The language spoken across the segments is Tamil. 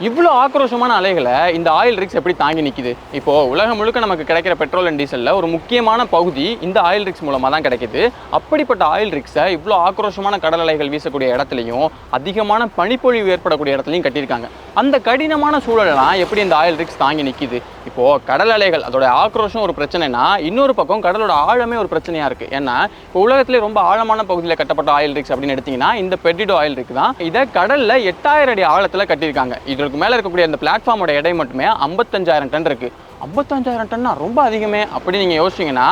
இவ்வளோ ஆக்ரோஷமான அலைகளை இந்த ஆயில் ரிக்ஸ் எப்படி தாங்கி நிற்கிது? இப்போ உலகம் முழுக்க நமக்கு கிடைக்கிற பெட்ரோல் அண்ட் டீசலில் ஒரு முக்கியமான பகுதி இந்த ஆயில் ரிக்ஸ் மூலமாக தான் கிடைக்கிது. அப்படிப்பட்ட ஆயில் ரிக்ஸை இவ்வளோ ஆக்ரோஷமான கடல் அலைகள் வீசக்கூடிய இடத்துலையும் அதிகமான பனிப்பொழிவு ஏற்படக்கூடிய இடத்துலையும் கட்டியிருக்காங்க. அந்த கடினமான சூழலாம் எப்படி இந்த ஆயில் ரிக்ஸ் தாங்கி நிற்கிது? இப்போது கடல் அலைகள் அதோட ஆக்ரோஷம் ஒரு பிரச்சனைனா, இன்னொரு பக்கம் கடலோட ஆழமே ஒரு பிரச்சனையாக இருக்குது. ஏன்னா இப்போ உலகத்திலே ரொம்ப ஆழமான பகுதியில் கட்டப்பட்ட ஆயில் ரிக்ஸ் அப்படின்னு எடுத்திங்கன்னா இந்த பெர்டிடோ ஆயில் ரிக் தான். இதை கடலில் 8000 அடி ஆழத்தில் கட்டியிருக்காங்க. இதற்கு மேலே இருக்கக்கூடிய அந்த பிளாட்ஃபார்மோட எடை மட்டுமே 55,000 டன் இருக்குது. 55,000 டன்னா ரொம்ப அதிகமே அப்படி நீங்கள் யோசிச்சிங்கன்னா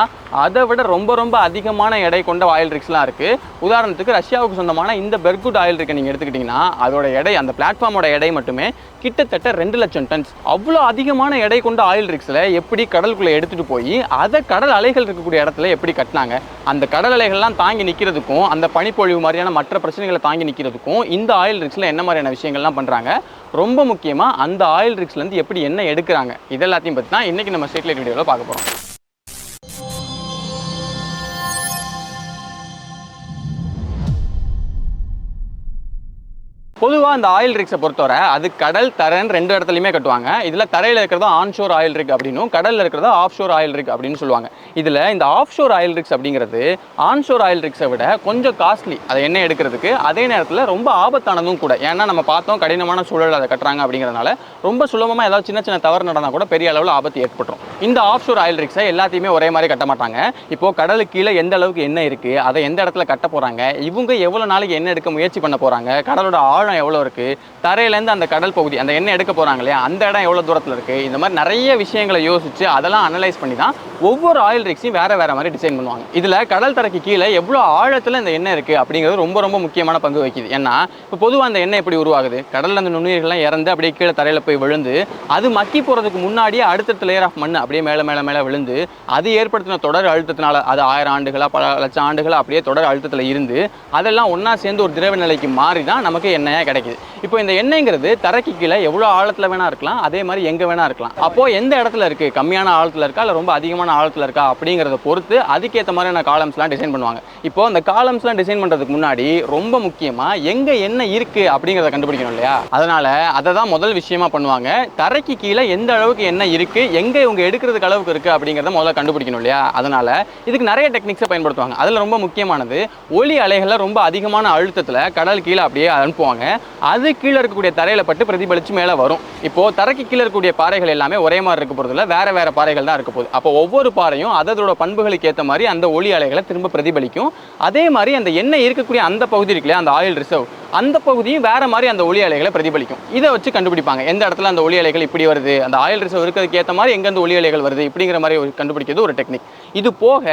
அதை விட ரொம்ப ரொம்ப அதிகமான எடை கொண்ட ஆயில் ரிக்ஸ்லாம் இருக்குது. உதாரணத்துக்கு ரஷ்யாவுக்கு சொந்தமான இந்த பெர்குட் ஆயில் ரிக்கை நீங்கள் எடுத்துக்கிட்டிங்கன்னா அதோட எடை, அந்த பிளாட்ஃபார்மோட எடை மட்டுமே கிட்டத்தட்ட 2 லட்சம் டன்ஸ். அவ்வளோ அதிகமான எடை கொண்ட ஆயில் ரிக்ஸில் எப்படி கடலுக்குள்ளே எடுத்துகிட்டு போய் அதை கடல் அலைகள் இருக்கக்கூடிய இடத்துல எப்படி கட்டினாங்க? அந்த கடல் அலைகள்லாம் தாங்கி நிற்கிறதுக்கும் அந்த பனிப்பொழிவு மாதிரியான மற்ற பிரச்சனைகளை தாங்கி நிற்கிறதுக்கும் இந்த ஆயில் ரிக்ஸில் என்ன மாதிரியான விஷயங்கள்லாம் பண்ணுறாங்க? ரொம்ப முக்கியமாக அந்த ஆயில் ரிக்ஸ்லேருந்து எப்படி என்ன எடுக்கிறாங்க? இதெல்லாத்தையும் பற்றி தான் இன்றைக்கி நம்ம ஸ்ட்ரீட் லைட் வீடியோவில் பார்க்க போகிறோம். பொதுவாக அந்த ஆயில் ரிக்ஸை பொறுத்தவரை அது கடல் தரைன்னு 2 இடத்துலையுமே கட்டுவாங்க. இதில் தரையில் இருக்கிறதா ஆன்ஷோர் ஆயில் ரிக் அப்படின்னும் கடலில் இருக்கிறதா ஆஃப்ஷோர் ஆயில் ரிக் அப்படின்னு சொல்லுவாங்க. இதில் இந்த ஆஃப்ஷோர் ஆயில் ரிக்ஸ் அப்படிங்கிறது ஆன்ஷோர் ஆயில் ரிக்ஸை விட கொஞ்சம் காஸ்ட்லி, அதை எண்ணெய் எடுக்கிறதுக்கு. அதே நேரத்தில் ரொம்ப ஆபத்தானதும் கூட. ஏன்னா நம்ம பார்த்தோம் கடினமான சூழல் அதை கட்டுறாங்க அப்படிங்கிறதுனால ரொம்ப சுலபமாக ஏதாவது சின்ன சின்ன தவறு நடந்தால் கூட பெரிய அளவில் ஆபத்து ஏற்பட்டுரும். இந்த ஆஃப்ஷோர் ஆயில் ரிக்ஸை எல்லாத்தையுமே ஒரே மாதிரி கட்ட மாட்டாங்க. இப்போது கடலுக்கு கீழே எந்த அளவுக்கு எண்ணெய் இருக்குது, அதை எந்த இடத்துல கட்ட போகிறாங்க, இவங்க எவ்வளோ நாளைக்கு எண்ணெய் எடுக்க முயற்சி பண்ண போகிறாங்க, கடலோட ஆழம் எவ்வளோ இருக்குது, தரையிலேருந்து அந்த கடல் பகுதி அந்த எண்ணெய் எடுக்க போகிறாங்க இல்லையா அந்த இடம் எவ்வளோ தூரத்தில் இருக்குது, இந்த மாதிரி நிறைய விஷயங்களை யோசித்து அதெல்லாம் அனலைஸ் பண்ணி தான் ஒவ்வொரு ஆயில் ரிக்ஸையும் வேறு வேறு மாதிரி டிசைன் பண்ணுவாங்க. இதில் கடல் தரைக்கு கீழே எவ்வளோ ஆழத்தில் இந்த எண்ணெய் இருக்குது அப்படிங்கிறது ரொம்ப ரொம்ப முக்கியமான பங்கு வகிக்குது. ஏன்னா இப்போ பொதுவாக அந்த எண்ணெய் எப்படி உருவாகுது? கடலில் அந்த நுண்ணுயிர்கள்லாம் இறந்து அப்படியே கீழே தரையில் போய் விழுந்து அது மக்கி போகிறதுக்கு முன்னாடியே அடுத்தடுத்த லேயர் ஆஃப் மண் அப்படியே மேலே மேலே மேலே விழுந்து அது ஏற்படுத்தின தொடர் அழுத்தத்தினால அது 1000 ஆண்டுகளா பல லட்சம் ஆண்டுகளா அப்படியே தொடர் அழுத்தத்தில் இருந்து அதெல்லாம் ஒன்றா சேர்ந்து ஒரு திரவ நிலைக்கு மாறி தான் நமக்கு எண்ணெயாக கிடைக்குது. இப்போ இந்த எண்ணெய்ங்கிறது தரைக்கு கீழே எவ்வளோ ஆழத்தில் வேணா இருக்கலாம், அதே மாதிரி எங்கே வேணா இருக்கலாம். அப்போது எந்த இடத்துல இருக்குது, கம்மியான ஆழத்தில் இருக்கா இல்லை ரொம்ப அதிகமான ஆழத்தில் இருக்கா அப்படிங்கிறத பொறுத்து அதுக்கேற்ற மாதிரியான காலம்ஸ்லாம் டிசைன் பண்ணுவாங்க. இப்போ அந்த காலம்ஸ்லாம் டிசைன் பண்ணுறதுக்கு முன்னாடி ரொம்ப முக்கியமாக எங்கே என்ன இருக்குது அப்படிங்கிறத கண்டுபிடிக்கணும் இல்லையா? அதனால் அதை தான் முதல் விஷயமா பண்ணுவாங்க. தரைக்கு கீழே எந்த அளவுக்கு என்ன இருக்குது, எங்கே இவங்க எடுக்கிறதுக்கு அளவுக்கு இருக்குது அப்படிங்கிறத முதல்ல கண்டுபிடிக்கணும் இல்லையா? அதனால் இதுக்கு நிறைய டெக்னிக்ஸை பயன்படுத்துவாங்க. அதில் ரொம்ப முக்கியமானது ஒளி அலைகளை ரொம்ப அதிகமான அழுத்தத்தில் கடல் கீழே அப்படியே அனுப்புவாங்க. அது கீழே இருக்கக்கூடிய தரையில் பட்டு பிரதிபலித்து மேலே வரும். இப்போது தரைக்கு கீழே இருக்கக்கூடிய பாறைகள் எல்லாமே ஒரே மாதிரி இருக்க போகிறதுல வேறு வேறு பாறைகள் தான் இருக்க போகுது. அப்போ ஒவ்வொரு பாறையும் அதோட பண்புகளுக்கு ஏற்ற மாதிரி அந்த ஒளி அலைகளை திரும்ப பிரதிபலிக்கும். அதே மாதிரி அந்த எண்ணெய் இருக்கக்கூடிய அந்த பகுதி இருக்கு இல்லையா, அந்த ஆயில் ரிசர்வ், அந்த பகுதியும் வேறு மாதிரி அந்த ஒளி அலைகளை பிரதிபலிக்கும். இதை வச்சு கண்டுபிடிப்பாங்க எந்த இடத்துல அந்த ஒளி அலைகள் இப்படி வருது, அந்த ஆயில் ரிசர்வ் இருக்கிறதுக்கு ஏற்ற மாதிரி எங்கேருந்து ஒளி அலைகள் வருது இப்படிங்கிற மாதிரி கண்டுபிடிக்கிறது ஒரு டெக்னிக். இது போக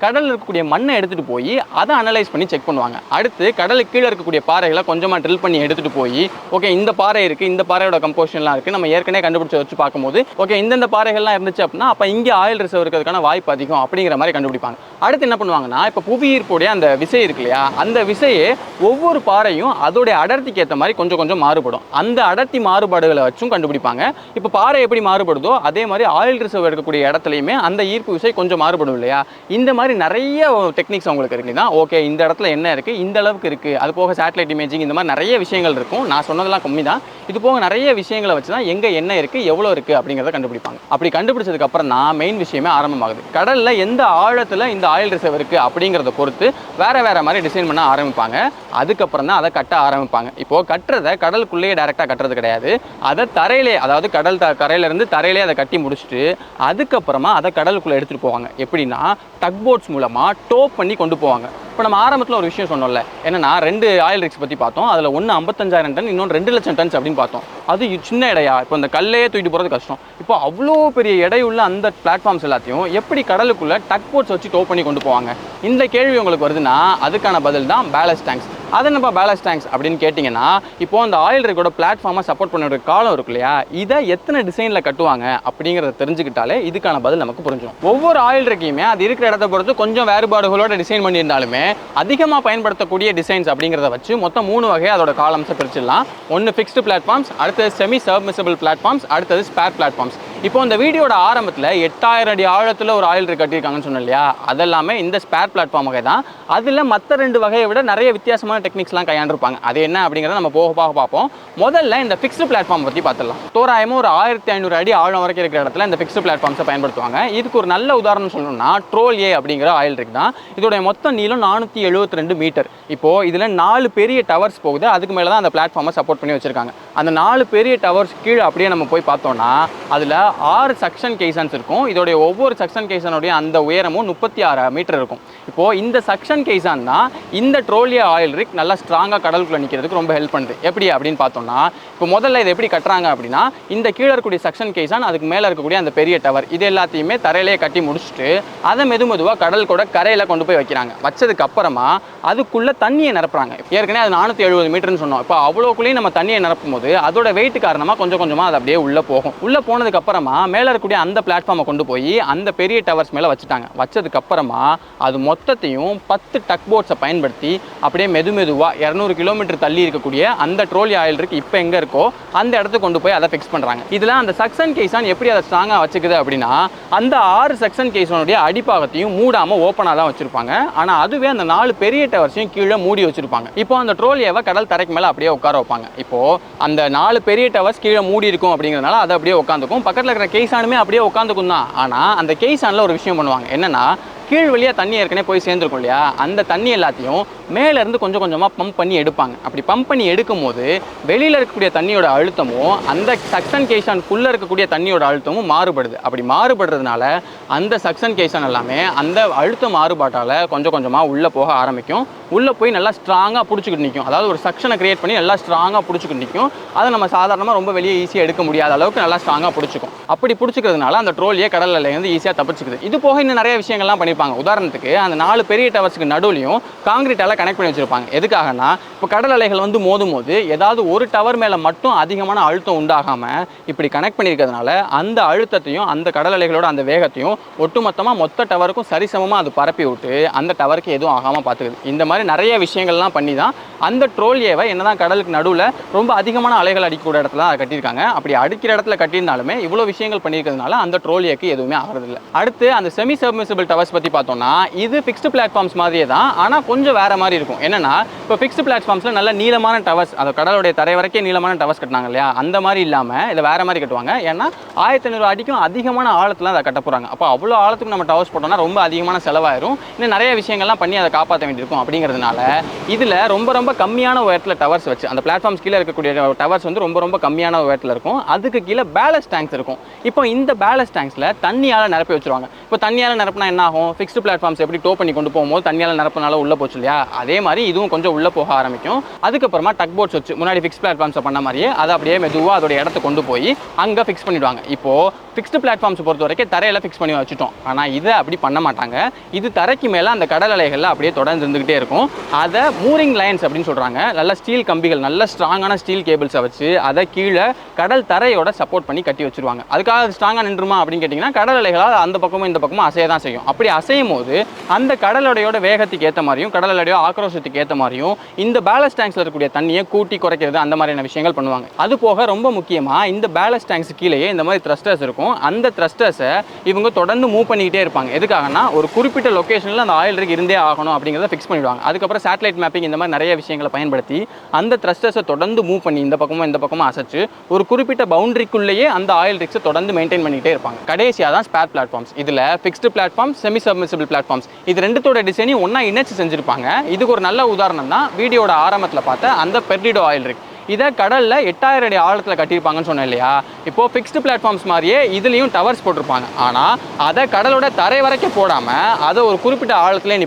கடலில் இருக்கக்கூடிய மண்ணை எடுத்துகிட்டு போய் அதை அனலைஸ் பண்ணி செக் பண்ணுவாங்க. அடுத்து கடலுக்கு கீழே இருக்கக்கூடிய பாறைகளை கொஞ்சமாக ட்ரில் பண்ணி எடுத்துகிட்டு போய் ஓகே இந்த பாறை இருக்குது, இந்த பாறையோட கம்போசிஷன்லாம் இருக்குது, நம்ம ஏற்கனவே கண்டுபிடிச்சி வச்சு பார்க்கும்போது ஓகே இந்தந்த பாறைகள்லாம் இருந்துச்சு அப்படின்னா அப்போ இங்கே ஆயில் ரிசர்வ் இருக்கிறதுக்கான வாய்ப்பு அதிகம் அப்படிங்கிற மாதிரி கண்டுபிடிப்பாங்க. அடுத்து என்ன பண்ணுவாங்கன்னா இப்போ புவியீர்ப்புடைய அந்த விசை இருக்கு இல்லையா, அந்த விசையே ஒவ்வொரு பாறையும் அதோடைய அடர்த்திக்கு ஏற்ற மாதிரி கொஞ்சம் கொஞ்சம் மாறுபடும். அந்த அடர்த்தி மாறுபாடுகளை வச்சும் கண்டுபிடிப்பாங்க. இப்போ பாறை எப்படி மாறுபடுதோ அதே மாதிரி ஆயில் ரிசர்வ் இருக்கக்கூடிய இடத்துலையுமே அந்த ஈர்ப்பு விசை கொஞ்சம் மாறுபடும் இல்லையா? இந்த மாதிரி நிறைய டெக்னிக்ஸ் அவங்களுக்கு இருக்குன்னா ஓகே இந்த இடத்துல என்ன இருக்குது, இந்த அளவுக்கு இருக்குது. அது போக சேட்டலைட் இமேஜிங், இந்த மாதிரி நிறைய விஷயங்கள் இருக்கும். நான் சொன்னதெல்லாம் கம்மி தான். இது போக நிறைய விஷயங்களை வச்சு தான் எங்கே என்ன இருக்குது எவ்வளோ இருக்குது அப்படிங்கிறத கண்டுபிடிப்பாங்க. அப்படி கண்டுபிடிச்சதுக்கு அப்புறம் தான் மெயின் விஷயமே ஆரம்பமாகுது. கடலில் எந்த ஆழத்தில் இந்த ஆயில் ரிசர்வ் இருக்குது அப்படிங்கிறத பொறுத்து வேறு வேறு மாதிரி டிசைன் பண்ண ஆரம்பிப்பாங்க. அதுக்கப்புறம் தான் அதை கட்ட ஆரம்பிப்பாங்க. இப்போது கட்டுறதை கடலுக்குள்ளேயே டேரெக்டாக கட்டுறது கிடையாது. அதை தரையிலே, அதாவது கடல் கரையிலேருந்து தரையிலே அதை கட்டி முடிச்சுட்டு அதுக்கப்புறமா அதை கடலுக்குள்ளே எடுத்துகிட்டு போவாங்க. எப்படின்னா டக் போட்ஸ் மூலமாக டோப் பண்ணி கொண்டு போவாங்க. இப்போ நம்ம ஆரம்பத்தில் ஒரு விஷயம் சொன்னோம்ல, என்னன்னா 2 ஆயில் ரிக்ஸ் பற்றி பார்த்தோம். அதில் ஒன்று 55,000 டன், இன்னொன்று 2 லட்சம் டன்ஸ் அப்படின்னு பார்த்தோம். அது சின்ன எடையா? இப்போ இந்த கல்லையே தூக்கிட்டு போகிறது கஷ்டம். இப்போ அவ்வளோ பெரிய எடையுள்ள அந்த பிளாட்ஃபார்ம்ஸ் எல்லாத்தையும் எப்படி கடலுக்குள்ளே டக் போட்ஸ் வச்சு டோ பண்ணி கொண்டு போவாங்க? இந்த கேள்வி உங்களுக்கு வருதுன்னா அதுக்கான பதில் தான் பேலஸ்ட் டேங்க்ஸ். அது என்னப்பா பேலஸ்ட் டேங்க்ஸ் அப்படின்னு கேட்டிங்கன்னா, இப்போது அந்த ஆயில் ரிக்கோட பிளாட்ஃபார்மை சப்போர்ட் பண்ணுற காலம் இருக்கு இல்லையா, இதை எத்தனை டிசைனில் கட்டுவாங்க அப்படிங்கிறத தெரிஞ்சுக்கிட்டாலே இதுக்கான பதில் நமக்கு புரிஞ்சிடும். ஒவ்வொரு ஆயில் ரிக்கையுமே அது இருக்கிற இடத்த பொறுத்து கொஞ்சம் வேறுபாடுகளோட டிசைன் பண்ணியிருந்தாலுமே அதிகமாக பயன்படுத்தக்கூடிய டிசைன்ஸ் அப்படிங்கிறத வச்சு மொத்தம் 3 வகையாக அதோட காலம்ஸை பிரிச்சிடலாம். ஒன்று ஃபிக்ஸ்டு பிளாட்ஃபார்ம்ஸ், அடுத்தது செமி சப்மிசிபிள் பிளாட்ஃபார்ம்ஸ், அடுத்தது ஸ்பேர் பிளாட்ஃபார்ம்ஸ். இப்போ இந்த வீடியோட ஆரம்பத்தில் 8000 அடி ஆழத்தில் ஒரு ஆயில் ரிக் கட்டியிருக்காங்கன்னு சொன்னேன் இல்லையா, அதெல்லாமே இந்த ஸ்பேர் பிளாட்ஃபார்ம் வகை தான். அதில் மற்ற 2 வகையை விட நிறைய வித்தியாசமான டெக்னிக்ஸ்லாம் கையாண்டிருப்பாங்க. அது என்ன அப்படிங்கிறத நம்ம போக பார்ப்போம். முதல்ல இந்த ஃபிக்ஸ்டு பிளாட்ஃபார்ம் பற்றி பார்த்துடலாம். தோராயமாக ஒரு 1500 அடி ஆழம் வரைக்கும் இருக்கிற இடத்துல இந்த ஃபிக்ஸ்டு பிளாட்ஃபார்ம்ஸை பயன்படுத்துவாங்க. இதுக்கு ஒரு நல்ல உதாரணம் சொல்லணும்னா ட்ரோல் ஏ அப்படிங்கிற ஆயில் ரிக் தான். இதோடைய மொத்த நீளம் 472 மீட்டர். இப்போது இதில் 4 பெரிய டவர்ஸ் போகுது. அதுக்கு மேலே தான் அந்த பிளாட்ஃபார்மை சப்போர்ட் பண்ணி வச்சிருக்காங்க. அந்த 4 பெரிய டவர்ஸ் கீழே அப்படியே நம்ம போய் பார்த்தோம்னா அதில் 6 சக்ஷன் கேசன்ஸ் இருக்கும். இதோடைய ஒவ்வொரு சக்ஷன் கேசனுடைய அந்த உயரமும் 36 மீட்டர் இருக்கும். இப்போது இந்த சக்ஷன் கேசான் தான் இந்த ட்ரோலியா ஆயில் ரிக் நல்லா ஸ்ட்ராங்காக கடலுக்குள்ளே நிற்கிறதுக்கு ரொம்ப ஹெல்ப் பண்ணுது. எப்படி அப்படின்னு பார்த்தோம்னா, இப்போ முதல்ல இதை எப்படி கட்டுறாங்க அப்படின்னா, இந்த கீழே இருக்கக்கூடிய சக்ஷன் கேசான், அதுக்கு மேலே இருக்கக்கூடிய அந்த பெரிய டவர், இது எல்லாத்தையுமே தரையிலேயே கட்டி முடிச்சுட்டு அதை மெதுவாக கடல் கூட கரையில் கொண்டு போய் வைக்கிறாங்க. வச்சதுக்கு அப்புறமா அதுக்குள்ளே தண்ணியை நிரப்புறாங்க. ஏற்கனவே அது 470 மீட்டர்னு சொன்னோம். இப்போ அவ்வளோக்குள்ளேயும் நம்ம தண்ணியை நிரப்பும் போது அதோட வெயிட் காரணமாக கொஞ்சமாக அது அப்படியே உள்ளே போகும். உள்ளே போனதுக்கு அப்புறமா மேலே இருக்கக்கூடிய அந்த பிளாட்ஃபார்மை கொண்டு போய் அந்த பெரிய டவர்ஸ் மேலே வச்சுட்டாங்க. வச்சதுக்கு அப்புறமா அது மொத்தத்தையும் 10 டக் போட்ஸை பயன்படுத்தி அப்படியே மெதுவாக 200 கிலோமீட்டர் தள்ளி இருக்கக்கூடிய அந்த ட்ரோலியா ஆயில் ரிக் இப்போ எங்கே இருக்கோ அந்த இடத்துக்கு கொண்டு போய் அதை ஃபிக்ஸ் பண்ணுறாங்க. இதில் அந்த சக்ஷன் கேஸான் எப்படி அதை ஸ்ட்ராங்காக வச்சுக்குது அப்படின்னா, அந்த 6 சக்ஷன் கேஸனுடைய அடிப்பாகத்தையும் மூடாமல் ஓப்பனாக தான் வச்சுருப்பாங்க. ஆனால் அதுவே அந்த 4 பெரிய டவர்ஸையும் கீழே மூடி வச்சுருப்பாங்க. இப்போ அந்த ட்ரோலியாவை கடல் தரைக்கு மேலே அப்படியே உட்கார வைப்பாங்க. இப்போது அந்த 4 பெரிய டவர்ஸ் கீழே மூடி இருக்கும் அப்படிங்கிறதுனால அதை அப்படியே உட்காந்துக்கும். பக்கத்தில் இருக்கிற கேஸானுமே அப்படியே உட்காந்துக்கும் தான். ஆனால் அந்த கேஸானில் ஒரு விஷயம் பண்ணுவாங்க. என்னென்னா, கீழ் வழியாக தண்ணி ஏற்கனவே போய் சேர்ந்துருக்கும் இல்லையா, அந்த தண்ணி எல்லாத்தையும் மேலேருந்து கொஞ்சமாக பம்ப் பண்ணி எடுப்பாங்க. அப்படி பம்ப் பண்ணி எடுக்கும் போது வெளியில் இருக்கக்கூடிய தண்ணியோட அழுத்தமும் அந்த சக்ஷன் கேஷானுக்குள்ளே இருக்கக்கூடிய தண்ணியோட அழுத்தமும் மாறுபடுது. அப்படி மாறுபடுறதுனால அந்த சக்ஷன் கேஷான் எல்லாமே அந்த அழுத்த மாறுபாட்டால் கொஞ்சமாக உள்ளே போக ஆரம்பிக்கும். உள்ளே போய் நல்லா ஸ்ட்ராங்காக பிடிச்சிக்கிட்டு நிற்கும். அதாவது ஒரு சக்ஷனை கிரியேட் பண்ணி நல்லா ஸ்ட்ராங்காக பிடிச்சிக்கிட்டு நிற்கும். அதை நம்ம சாதாரணமாக ரொம்ப வெளியே ஈஸியாக எடுக்க முடியாத அளவுக்கு நல்லா ஸ்ட்ராங்காக பிடிச்சிக்கும். அப்படி பிடிச்சிக்கிறதுனால அந்த ட்ரோலியே கடல்லேருந்து ஈஸியாக தப்பிச்சுக்குது. இது போக இன்னும் நிறைய விஷயங்கள்லாம் பண்ணியிருப்பாங்க. உதாரணத்துக்கு அந்த 4 பெரிய டவர்ஸுக்கு நடுவுலையும் காங்கிரீட்டால் கனெக்ட் பண்ணி வச்சிருப்பாங்க. எதுக்காகனா, இப்போ கடல் அலைகள் வந்து மோதும் போது ஏதாவது ஒரு டவர் மேலே மட்டும் அதிகமான அழுத்தம் உண்டாகாமல் இப்படி கனெக்ட் பண்ணியிருக்கிறதுனால அந்த அழுத்தத்தையும் அந்த கடல் அலைகளோட அந்த வேகத்தையும் ஒட்டுமொத்தமாக மொத்த டவருக்கும் சரிசமமாக அது பரப்பி விட்டு அந்த டவருக்கு எதுவும் ஆகாமல் பார்த்துக்குது. இந்த மாதிரி நிறைய விஷயங்கள்லாம் பண்ணி தான் அந்த ட்ரோலியாவை என்னதான் கடலுக்கு நடுவில் ரொம்ப அதிகமான அலைகள் அடிக்கக்கூடிய இடத்துல அதை கட்டியிருக்காங்க. அப்படி அடிக்கிற இடத்துல கட்டியிருந்தாலுமே இவ்வளோ விஷயங்கள் பண்ணியிருக்கிறதுனால அந்த ட்ரோலியாக்கு எதுவுமே ஆகிறதில்லை. அடுத்து அந்த செமி சப்மிசிபிள் டவர்ஸ் பற்றி பார்த்தோம்னா, இது ஃபிக்ஸ்டு பிளாட்ஃபார்ம்ஸ் மாதிரியே தான். ஆனால் கொஞ்சம் வேறு மாதிரி இருக்கும். என்னென்னா, இப்போ ஃபிக்ஸ்டு பிளாட்ஃபார்ம்ஸில் நல்ல நீளமான டவர்ஸ், அது கடலுடைய தரை வரைக்கும் நீளமான டவர்ஸ் கட்டினாங்க இல்லையா, அந்த மாதிரி இல்லாமல் இதை வேறு மாதிரி கட்டுவாங்க. ஏன்னா 1500 அடிக்கும் அதிகமான ஆழத்தில் அதை கட்ட போகிறாங்க. அப்போ அவ்வளோ ஆழத்துக்கு நம்ம டவர்ஸ் போட்டோம்னா ரொம்ப அதிகமான செலவாயிரும். இன்னும் நிறைய விஷயங்கள்லாம் பண்ணி அதை காப்பாற்ற வேண்டியிருக்கும். அப்படிங்கிறதுனால இதில் ரொம்ப கம்மியான உயரத்தில் டவர்ஸ் வச்சு, அந்த பிளாட்ஃபார்ம்ஸ் கீழே இருக்கக்கூடிய டவர்ஸ் வந்து ரொம்ப கம்மியான உயரத்தில் இருக்கும். அதுக்கு கீழே பேலஸ்ட் டேங்க்ஸ் இருக்கும். இப்போ இந்த பேலஸ்ட் டேங்க்ஸில் தண்ணியால் நிரப்பி வச்சுருவாங்க. இப்போ தண்ணியால் நிரப்பினா என்ன ஆகும்? ஃபிக்ஸ்டு பிளாட்ஃபார்ம்ஸ் எப்படி டோ பண்ணி கொண்டு போகும்போது தண்ணியால் நிரப்பினால உள்ளே போச்சு இல்லையா, அதே மாதிரி இதுவும் கொஞ்சம் உள்ளே போக ஆரம்பிக்கும். அதுக்கப்புறமா டக் போட்ஸ் வச்சு முன்னாடி ஃபிக்ஸ் பிளாட்ஃபார்ம்ஸை பண்ண மாதிரியே அதை அப்படியே மெதுவாக அதோட இடத்த கொண்டு போய் அங்கே ஃபிக்ஸ் பண்ணிவிடுவாங்க. இப்போது ஃபிக்ஸ்டு பிளாட்ஃபார்ம்ஸ் பொறுத்த வரைக்கும் தரையில் ஃபிக்ஸ் பண்ணி வச்சுட்டோம். ஆனால் இதை அப்படி பண்ண மாட்டாங்க. இது தரைக்கு மேலே அந்த கடல் அலைகளில் அப்படியே தொடர்ந்து இருந்துகிட்டே இருக்கும். அதை மூரிங் லைன்ஸ் அப்படின்னு சொல்கிறாங்க. நல்ல ஸ்டீல் கம்பிகள், நல்ல ஸ்ட்ராங்கான ஸ்டீல் கேபிள்ஸை வச்சு அதை கீழே கடல் தரையோட சப்போர்ட் பண்ணி கட்டி வச்சுருவாங்க. அதுக்காக அது ஸ்ட்ராங்காக நின்றுமா அப்படின்னு கேட்டிங்கன்னா, கடல் அலைகளால் அந்த பக்கமும் இந்த பக்கமும் அசைய தான் செய்யும். அப்படி அசையும் போது அந்த கடலோடையோட வேகத்துக்கு ஏற்ற மாதிரியும் கடலோடைய ஆக்ரோஷத்துக்கு ஏற்ற மாதிரியும் இந்த பேலஸ்ட் டேங்க்ஸில் இருக்கக்கூடிய தண்ணியை கூட்டி குறைக்கிறது, அந்த மாதிரியான விஷயங்கள் பண்ணுவாங்க. அது போக ரொம்ப முக்கியமாக இந்த பேலஸ்ட் டேங்க்ஸ் கீழேயே இந்த மாதிரி த்ரஸ்டர்ஸ் இருக்கும். அந்த த்ரஸ்டர்ஸை இவங்க தொடர்ந்து மூவ் பண்ணிக்கிட்டே இருப்பாங்க. எதுக்காகனா, ஒரு குறிப்பிட்ட லொக்கேஷனில் அந்த ஆயில் ரிக் இருந்தே ஆகணும் அப்படிங்கிறத ஃபிக்ஸ் பண்ணிடுவாங்க. அதுக்கப்புறம் சேட்டலைட் மேப்பிங் இந்த மாதிரி நிறைய விஷயங்களை பயன்படுத்தி அந்த த்ரஸ்டர்ஸை தொடர்ந்து மூவ் பண்ணி இந்த பக்கமும் அசைச்சு ஒரு குறிப்பிட்ட பவுண்டரிக்குள்ளேயே அந்த ஆயில் ரிக்ஸை தொடர்ந்து மெயின்டைன் பண்ணிகிட்டே இருப்பாங்க. கடைசியாக தான் ஸ்பேர் பிளாட்ஃபார்ம்ஸ். இதில் fixed platform, semi submersible platforms, இது ரெண்டுத்தோட டிசைனையும் ஒன்றா இணைச்சு செஞ்சுருப்பாங்க. இதுக்கு ஒரு நல்ல உதாரணம் தான் வீடியோட ஆரம்பத்தில் பார்த்த அந்த பெர்டிடோ ஆயில் ரிக். இதை கடலில் 8000 அடி ஆழத்தில் கட்டியிருப்பாங்கன்னு சொன்னேன் இல்லையா. இப்போது ஃபிக்ஸ்டு பிளாட்ஃபார்ம்ஸ் மாதிரியே இதுலேயும் டவர்ஸ் போட்டிருப்பாங்க. ஆனால் அதை கடலோட தரை வரைக்கும் போடாமல் அதை ஒரு குறிப்பிட்ட ஆழத்துலேயே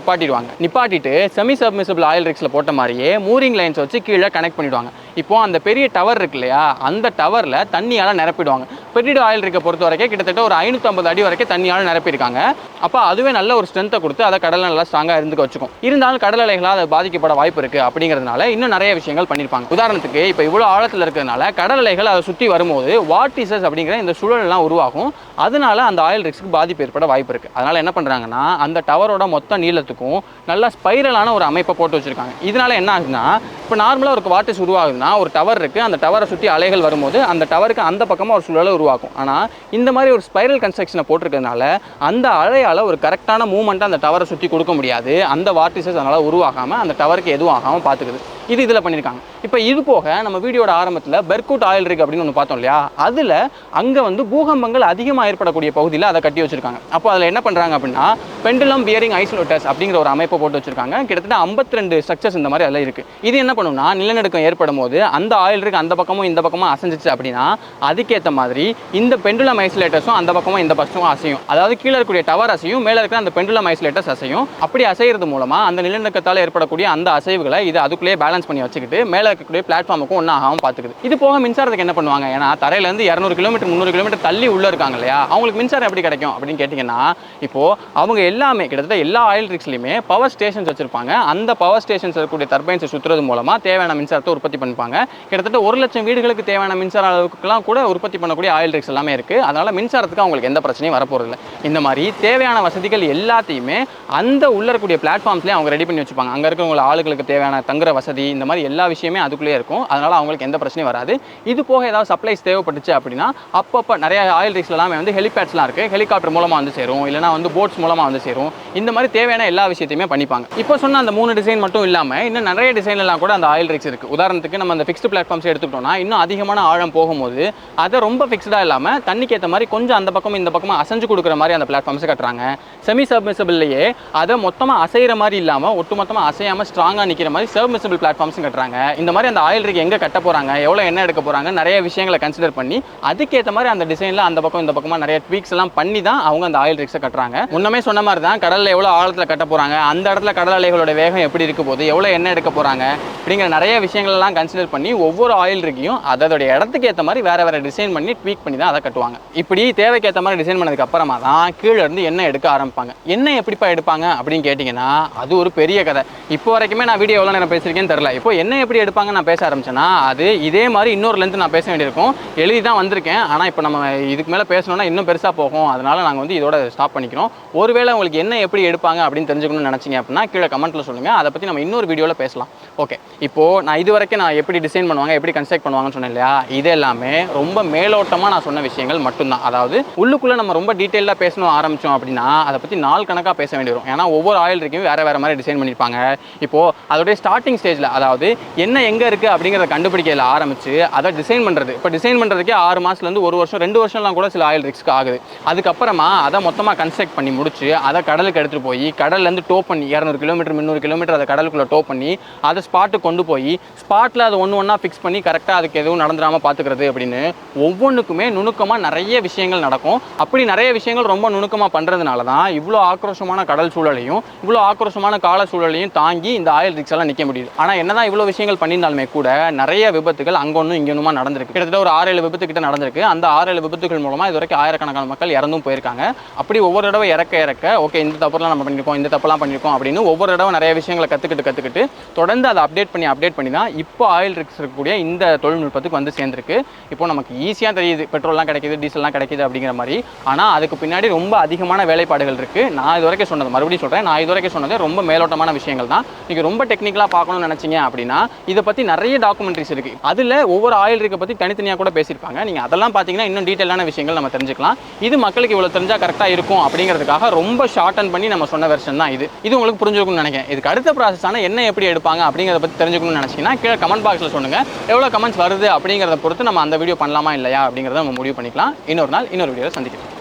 நிப்பாட்டிட்டு செமி சப்மிசிபிள் ஆயில் ரிக்ஸில் போட்ட மாதிரியே மூரிங் லைன்ஸ் வச்சு கீழே கனெக்ட் பண்ணிவிடுவாங்க. இப்போது அந்த பெரிய டவர் இருக்கு இல்லையா, அந்த டவரில் தண்ணியால் நிரப்பிடுவாங்க. பெர்டிடோ ஆயில் ரிக்கை பொறுத்த வரைக்கும் கிட்டத்தட்ட ஒரு 550 அடி வரைக்கும் தண்ணியால் நிரப்பியிருக்காங்க. அப்போ அதுவே நல்ல ஒரு ஸ்ட்ரென்த்தை கொடுத்து அதை கடலில் நல்லா ஸ்ட்ராங்காக இருந்துக்க வச்சுக்கும். இருந்தாலும் கடல் அலைகளால் அதை பாதிக்கப்பட வாய்ப்பு இருக்குது. அப்படிங்கிறதுனால இன்னும் நிறைய விஷயங்கள் பண்ணியிருப்பாங்க. உதாரணத்துக்கு இப்போ இவ்வளோ ஆழத்தில் இருக்கிறதுனால கடல் அலைகள் அதை சுற்றி வரும்போது வார்டிசஸ் அப்படிங்கிற இந்த சுழலெல்லாம் உருவாகும். அதனால அந்த ஆயில் ரிக்ஸ்க்கு பாதிப்பு ஏற்பட வாய்ப்பு இருக்குது. அதனால் என்ன பண்ணுறாங்கன்னா, அந்த டவரோட மொத்த நீளத்துக்கும் நல்லா ஸ்பைரலான ஒரு அமைப்பை போட்டு வச்சுருக்காங்க. இதனால் என்ன ஆகுதுன்னா, இப்போ நார்மலாக ஒரு வார்டிஸ் உருவாகுதுன்னா, ஒரு டவர் இருக்குது, அந்த டவரை சுற்றி அலைகள் வரும்போது அந்த டவருக்கு அந்த பக்கமாக ஒரு சுழலை உருவாக்கும். ஆனால் இந்த மாதிரி ஒரு ஸ்பைரல் கன்ஸ்ட்ரக்ஷனை போட்டிருக்கிறதுனால அந்த அலையால் ஒரு கரெக்டான மூவ்மெண்ட்டை அந்த டவரை சுற்றி கொடுக்க முடியாது. அந்த வார்டிசஸ் அதனால் உருவாகாமல் அந்த டவருக்கு எதுவும் ஆகாமல் பார்த்துக்குது. இது இதில் பண்ணியிருக்காங்க. இப்போ இது போக நம்ம வீடியோட ஆரம்பத்தில் பெர்கூட் ஆயில் ரிக் அப்படின்னு ஒன்று பார்த்தோம் இல்லையா, அதில் அங்கே வந்து பூகம்பங்கள் அதிகமாக ஏற்படக்கூடிய பகுதியில் அதை கட்டி வச்சிருக்காங்க. அப்போ அதில் என்ன பண்ணுறாங்க அப்படின்னா பெண்டுலம் பியரிங் ஐசோலேட்டர்ஸ் அப்படிங்கிற ஒரு அமைப்பை போட்டு வச்சிருக்காங்க. கிட்டத்தட்ட 52 ஸ்ட்ரக்சர்ஸ் இந்த மாதிரி அதில் இருக்குது. இது என்ன பண்ணுன்னா நிலநடுக்கம் ஏற்படும் போது அந்த ஆயில் ரிக் அந்த பக்கமும் இந்த பக்கமும் அசைஞ்சிச்சு அப்படின்னா அதுக்கேற்ற மாதிரி இந்த பெண்டுலம் ஐசோலேட்டர்ஸும் அந்த பக்கமும் இந்த பக்கமும் அசையும். அதாவது கீழே இருக்கக்கூடிய டவர் அசையும், மேலே இருக்கிற அந்த பெண்டுலம் ஐசோலேட்டர்ஸ் அசையும். அப்படி அசைகிறது மூலமாக அந்த நிலநடுக்கத்தால் ஏற்படக்கூடிய அந்த அசைவுகளை இது அதுக்குள்ளேயே பேலன்ஸ் பண்ணி வச்சுக்கிட்டு மேலே இருக்கக்கூடிய பிளாட்ஃபார்முக்கும் ஒன்றும் ஆகாமல் பார்த்துக்குது. இது போக மின்சாரத்துக்கு என்ன பண்ணுவாங்க, ஏன்னா தரையிலேருந்து 200 கிலோமீட்டர் 300 கிலோமீட்டர் தள்ளி உள்ள இருக்காங்க இல்லையா, அவங்களுக்கு மின்சாரம் எப்படி கிடைக்கும் அப்படின்னு கேட்டிங்கன்னா இப்போ அவங்க எல்லாமே கிட்டத்தட்ட எல்லா ஆயில் ரிக்ஸ்லையுமே பவர் ஸ்டேஷன்ஸ் வச்சிருப்பாங்க. அந்த பவர் ஸ்டேஷன்ஸ் இருக்கக்கூடிய டர்பைன்ஸை சுற்றுறது மூலமாக தேவையான மின்சாரத்தை உற்பத்தி பண்ணிப்பாங்க. கிட்டத்தட்ட 1 லட்சம் வீடுகளுக்கு தேவையான மின்சார அளவுக்குலாம் கூட உற்பத்தி பண்ணக்கூடிய ஆயில் ரிக்ஸ் எல்லாமே இருக்குது. அதனால் மின்சாரத்துக்கு அவங்களுக்கு எந்த பிரச்சனையும் வரப்போகிறதில்லை. இந்த மாதிரி தேவையான வசதிகள் எல்லாத்தையுமே அந்த உள்ள இருக்கக்கூடிய பிளாட்ஃபார்ம்ஸ்லேயே அவங்க ரெடி பண்ணி வச்சுப்பாங்க. அங்கே இருக்கிறவங்க ஆளுகளுக்கு தேவையான தங்குற வசதி இந்த மாதிரி எல்லா விஷயமே அதுக்குள்ளேயே இருக்கும். அதனால் அவங்களுக்கு எந்த பிரச்சனையும் வராது. இது போக ஏதாவது சப்ளைஸ் தேவைப்பட்டுச்சு அப்படின்னா அப்பப்போ நிறைய ஆயில் ரிக்ஸ் எல்லாமே வந்து ஹெலிபேட்ஸ்லாம் இருக்குது. ஹெலிகாப்டர் மூலமாக வந்து சேரும், இல்லைனா வந்து போட்ஸ் மூலமாக வந்து சேரும். இந்த மாதிரி தேவையான எல்லா விஷயத்தையுமே பண்ணிப்பாங்க. இப்போ சொன்ன அந்த 3 டிசைன் மட்டும் இல்லாமல் இன்னும் நிறைய டிசைன்லாம் கூட அந்த ஆயில் ரிக்ஸ் இருக்குது. உதாரணத்துக்கு நம்ம அந்த ஃபிக்ஸ்டு பிளாட்ஃபார்ம்ஸ் எடுத்துக்கிட்டோம்னா இன்னும் அதிகமான ஆழம் போகும்போது அதை ரொம்ப ஃபிக்ஸ்டாக இல்லாமல் தண்ணிக்கு ஏற்ற மாதிரி கொஞ்சம் அந்த பக்கமும் இந்த பக்கமும் அசைஞ்சு கொடுக்குற மாதிரி அந்த பிளாட்ஃபார்ம்ஸை கட்டுறாங்க. செமி சப்மிசபிள்லேயே அதை மொத்தமாக அசைகிற மாதிரி இல்லாமல் ஒட்டுமொத்தமாக அசையாமல் ஸ்ட்ராங்காக நிற்கிற மாதிரி சப்மிசபிள் பிளாட்ஃபார்ம்ஸும் கட்டுறாங்க. இந்த மாதிரி அந்த ஆயில் ரிக் எங்கே கட்ட போகிறாங்க, எவ்வளோ எண்ணெய் எடுக்க போகிறாங்க, நிறைய விஷயங்களை கன்சிடர் பண்ணி அதுக்கேற்ற மாதிரி அந்த டிசைனில் அந்த பக்கம் இந்த பக்கமாக நிறைய ட்வீக்ஸ் எல்லாம் பண்ணி தான் அவங்க அந்த ஆயில் ரிக்ஸை கட்டுறாங்க. முன்னமே சொன்ன மாதிரி தான் கடலில் எவ்வளோ ஆழத்தில் கட்ட போகிறாங்க, அந்த இடத்துல கடல் அலைகளோட வேகம் எப்படி இருக்க போகுது, எவ்வளோ எண்ணெய் எடுக்க போகிறாங்க அப்படிங்கிற நிறைய விஷயங்கள்லாம் கன்சிடர் பண்ணி ஒவ்வொரு ஆயில் ரிக்கையும் அதோடைய இடத்துக்கு ஏற்ற மாதிரி வேறு வேறு டிசைன் பண்ணி ட்வீக் பண்ணி தான் அதை கட்டுவாங்க. இப்படி தேவைக்கு ஏற்ற மாதிரி டிசைன் பண்ணதுக்கு அப்புறமா தான் கீழே இருந்து எண்ணெய் எடுக்க ஆரம்பிப்பாங்க. எண்ணெய் எப்படிப்பா எடுப்பாங்க அப்படின்னு கேட்டிங்கன்னா அது ஒரு பெரிய கதை. இப்போ வரைக்குமே நான் வீடியோ எவ்வளோ நேரம் பேசியிருக்கேன்னு தெரியல. இப்போ எண்ணெய் எப்படி எடுப்பாங்க நான் பேச ஆரம்பிச்சேன்னா அது இதே மாதிரி இன்னொரு லென்த் நான் பேச வேண்டியிருக்கும். எழுதி தான் வந்திருக்கேன். ஆனால் இப்போ நம்ம இதுக்கு மேலே பேசணும்னா இன்னும் பெருசாக போகும். அதனால் நாங்கள் வந்து இதோட ஸ்டாப் பண்ணிக்கிறோம். ஒருவேளை உங்களுக்கு என்ன எப்படி எடுப்பாங்க அப்படின்னு தெரிஞ்சுக்கணும்னு நினச்சிங்க அப்படின்னா கீழே கமெண்ட்டில் சொல்லுங்கள். அதை பற்றி நம்ம இன்னொரு வீடியோவில் பேசலாம். ஓகே, இப்போது நான் இது வரைக்கும் நான் எப்படி டிசைன் பண்ணுவாங்க, எப்படி கன்ஸ்ட்ரக்ட் பண்ணுவாங்கன்னு சொன்னேன் இல்லையா, இது எல்லாமே ரொம்ப மேலோட்டமாக நான் சொன்ன விஷயங்கள் மட்டும்தான். அதாவது உள்ளுக்குள்ளே நம்ம ரொம்ப டீட்டெயிலாக பேசணும் ஆரம்பித்தோம் அப்படின்னா அதை பற்றி நாள் கணக்காக பேச வேண்டி வரும். ஏன்னா ஒவ்வொரு ஆயில் ரிக்கும் வேறு வேறு மாதிரி டிசைன் பண்ணியிருப்பாங்க. இப்போது அதோடைய ஸ்டார்டிங் ஸ்டேஜில் அதாவது என்ன எங்கே இருக்குது அப்படிங்கிறத கண்டுபிடிக்கல ஆரம்பித்து அதை டிசைன் பண்ணுறது. இப்போ டிசைன் பண்ணுறதுக்கே 6 மாதத்துலேருந்து 1 வருஷம் 2 வருஷம்லாம் கூட சில ஆயில் ரிக்ஸ்க்கு ஆகுது. அதுக்கப்புறமா அதை மொத்தமாக கன்ஸ்ட்ரக்ட் பண்ணி முடிச்சு அதை கடலுக்கு எடுத்துகிட்டு போய் கடல்லேருந்து டோ பண்ணி 200 கிலோமீட்டர் 300 கிலோமீட்டர் அதை கடலுக்குள்ளே டோ பண்ணி அதை ஸ்பாட்டுக்கு கொண்டு போய் ஸ்பாட்டில் அதை ஒன்று ஃபிக்ஸ் பண்ணி கரெக்டாக அதுக்கு எதுவும் நடந்துடாமல் பார்த்துக்கிறது அப்படின்னு ஒவ்வொன்றுக்குமே நுணுக்கமாக நிறைய விஷயங்கள் நடக்கும். அப்படி நிறைய விஷயங்கள் ரொம்ப நுணுக்கமாக பண்ணுறதுனால தான் இவ்வளோ ஆக்ரோஷமான கடல் சூழலையும் இவ்வளோ ஆக்ரோஷமான கால சூழலையும் தாங்கி இந்த ஆயில் ரிக்ஸ் எல்லாம் நிற்க முடியுது. ஆனால் என்னதான் இவ்வளோ விஷயங்கள் பண்ணியிருந்தாலுமே கூட நிறைய விபத்துகள் அங்கே ஒன்றும் இங்கே ஒன்றுமா நடந்திருக்கு. கிட்டத்தட்ட ஒரு 6-7 விபத்து கிட்ட நடந்திருக்கு. அந்த 6-7 விபத்துகள் மூலமாக இது வரைக்கும் ஆயிரக்கணக்கான மக்கள் இறந்தும் போயிருக்காங்க. அப்படி ஒவ்வொரு தடவை இறக்க ஓகே இந்த தப்புலாம் நம்ம பண்ணியிருக்கோம், இந்த தப்பெல்லாம் பண்ணியிருக்கோம் அப்படின்னு ஒவ்வொரு தடவை நிறைய விஷயங்களை கற்றுக்கிட்டு தொடர்ந்து அதை அப்டேட் பண்ணி தான் இப்போ ஆயில் ரிக்ஸ் இருக்கக்கூடிய இந்த தொழில்நுட்பத்துக்கு வந்து சேர்ந்துருக்கு. இப்போ நமக்கு ஈஸியாக தெரியுது பெட்ரோல்லாம் கிடைக்கிது, டீசல்லாம் கிடைக்கிது அப்படிங்கிற மாதிரி. ஆனால் அதுக்கு பின்னாடி ரொம்ப அதிகமான வேலைப்பாடுகள் இருக்குது. நான் இது வரைக்கும் சொன்னது மறுபடியும் சொல்கிறேன், நான் இது வரைக்கும் சொன்னது ரொம்ப மேலோட்டமான விஷயங்கள் தான். நீங்கள் ரொம்ப டெக்னிக்கலாக பார்க்கணும்னு நினச்சிங்க அப்படின்னா இதை பற்றி நிறைய டாக்குமெண்ட்ரிஸ் இருக்குது. அதில் ஒவ்வொரு ஆயில் ரிக்கை பற்றி தனித்தனியாக கூட பேசியிருப்பாங்க. நீங்கள் அதெல்லாம் பார்த்தீங்கன்னா இன்னும் டீட்டெயிலான விஷயங்கள் நம்ம தெரிஞ்சுக்கலாம். இது மக்களுக்கு இவ்வளோ தெரிஞ்சால் கரெக்டாக இருக்கும் அப்படிங்கிறதுக்காக ரொம்ப ஷார்டன் பண்ணி நம்ம சொன்ன வெர்ஷன் தான் இது. இது உங்களுக்கு புரிஞ்சுக்கணும்னு நினைக்கிறேன். இதுக்கு அடுத்த ப்ராசஸான என்ன எப்படி எடுப்பாங்க அப்படிங்கிறத பற்றி தெரிஞ்சுக்கணும்னு நினச்சிங்கன்னா கீழே கமெண்ட் பாக்ஸில் சொல்லுங்கள். எவ்வளோ கமெண்ட்ஸ் வருது அப்படிங்கிறத பொறுத்து நம்ம அந்த வீடியோ பண்ணலாமா இல்லையா அப்படிங்கிறத நம்ம முடிவு பண்ணிக்கலாம். இன்னொரு நாள் இன்னொரு வீடியோவில் சந்திக்கிறேன்.